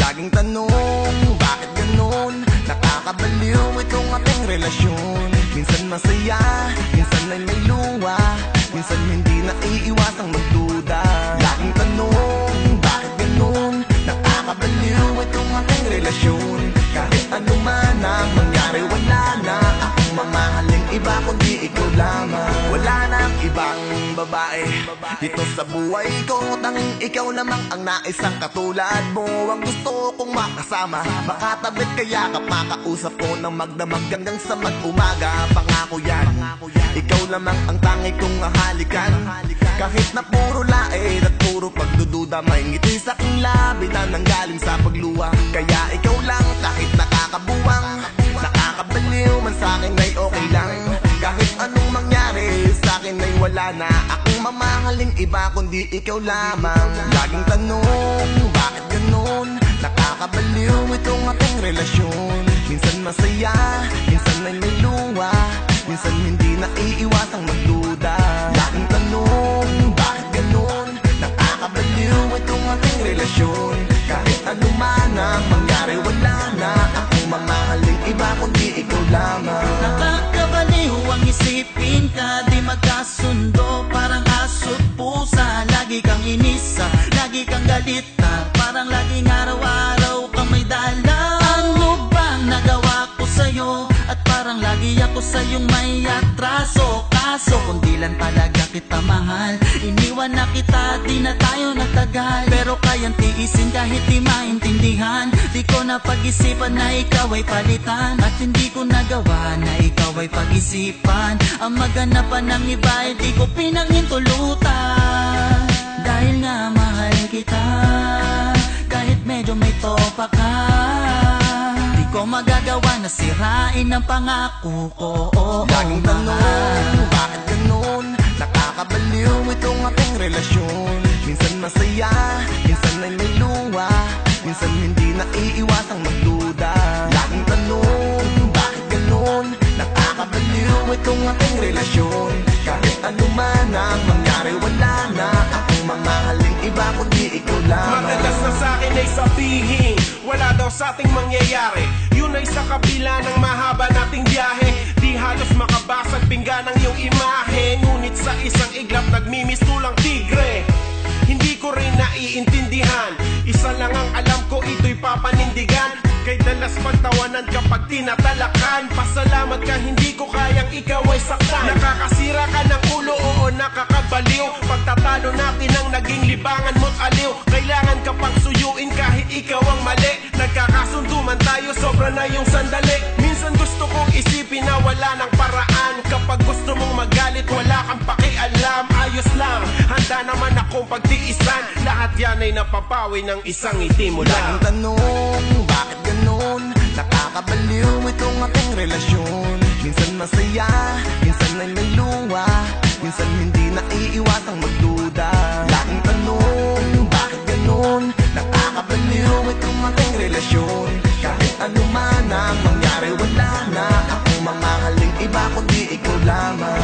Laging tanong, bakit ganun? Nakakabaliw itong ating relasyon. Minsan masaya, minsan ay may luha, minsan hindi naiiwasang magduda. Laging tanong, bakit ganun? Nakakabaliw itong ating relasyon. Kahit ano man ang mangyari, wala na akong mamahaling iba kundi ikaw lamang. Wala na ang ibang babae dito sa buhay ko, tanging ikaw lamang ang naisang katulad mo. Ang gusto kong makasama, makatabit kaya makausap ko ng magdamag hanggang sa mag-umaga. Pangako yan, ikaw lamang ang tangi kong hahalikan. Kahit na puro lait at puro pagdududa, may ngiti sa aking labi na nanggaling sa pagluwa. Kaya ikaw lang, kahit nakakabuwang, nakakabaliw man sa'kin ay okay lang. Kahit anong mangyari sa'kin ay wala na akong mamahaling iba kundi ikaw lamang. Laging tanong, bakit ganun? Nakakabaliw itong ating relasyon. Minsan masaya, minsan ay may luha, minsan hindi naiiwasang magduda. Laging tanong, bakit ganun? Nakakabaliw itong ating relasyon. Kahit ano man ang mangyari, wala na akong mamahaling iba kundi ikaw lamang. Nakakabaliw ang isipin ka, di magkasundo, parang aso't pusa. Lagi kang inisa, lagi kang galita, parang laging araw-araw kang may dala. Ano bang nagawa ko sa'yo? At parang lagi ako sa'yong may atraso. Kaso kung di lang talaga kita mahal, iniwan na kita, di na tayo nagtagal. Pero kayang tiisin kahit di maintindihan. Di ko na pag-isipan na ikaw ay palitan, at hindi ko nagawa na ikaw ay pag-isipan. Ang maganapan ng iba ay di ko pinangintulutan. Dahil nga mahal kita, kahit medyo may topa ka, di ko magagawa na sirain ang pangako ko. Laging tanong, bakit ganun? Nakakabaliw itong ating relasyon. Minsan masaya, minsan ay may luha, minsan hindi naiiwasang magduda. Laging tanong, bakit ganun? Nakakabaliw itong ating relasyon. Kahit ano man ang mangyari, wala na akong mamahaling iba kundi ikaw lamang. Madalas na sa'kin ay sabihin, wala daw sa ating mangyayari. Yun ay sa kabila ng mahaba nating biyahe. Di halos makabasag pinggan ang iyong imahe. Ngunit sa isang iglap nagmimistulang tigre. Hindi ko rin naiintindihan, isa lang ang alam ko, ito'y papanindigan. Kay dalas pagtawanan kapag tinatalakan. Pasalamat ka, hindi ko kayang ikaw ay saktan. Nakakasira ka ng ulo, oo nakakabaliw. Pagtatalo natin ang naging libangan mo't aliw. Kailangan ka pang suyuin kahit ikaw ang mali. Nagkakasundo man tayo, sobra na yung sandali. Minsan gusto kong isipin na wala ng paraan. Kapag gusto mong magalit, wala kang pakialam. Ayos lang, handa naman akong pagtiisan. Lahat yan ay napapawi ng isang ngiti mo lang. Laging tanong, bakit ganun? Nakakabaliw itong ating relasyon. Minsan masaya, minsan ay may luha, minsan hindi naiiwasang magduda. Laging tanong, bakit ganun? Nakakabaliw itong ating relasyon. Kahit ano man ang mangyari, wala na akong mamahaling iba kundi ikaw lamang.